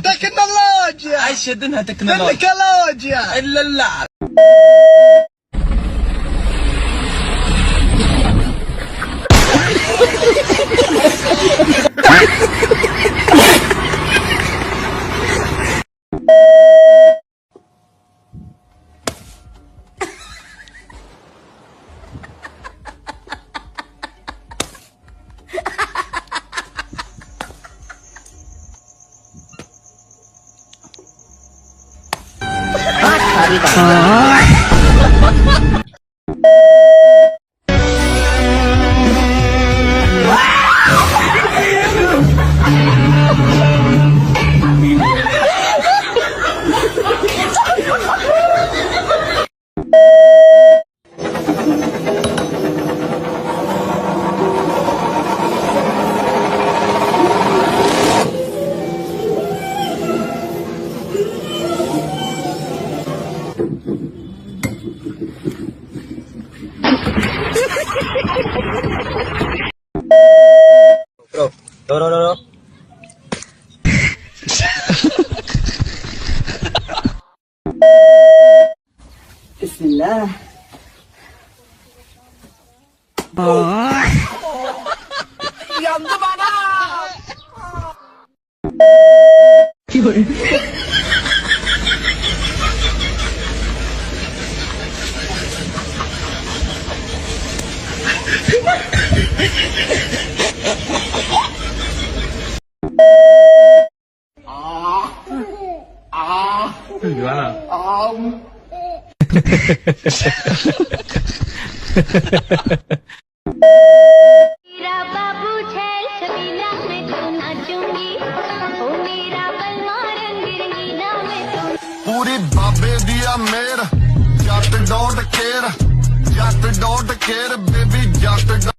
تكنولوجيا أشهدنها تكنولوجيا إلا لا. رو بسم الله. Yandım ana. मेरा बाबू छैल छबीला मैं तो नाचूंगी, ओ मेरा बलमा रंग रंगीला मैं तो। पूरी बाबे दिया मेर, जट डोंट केयर बेबी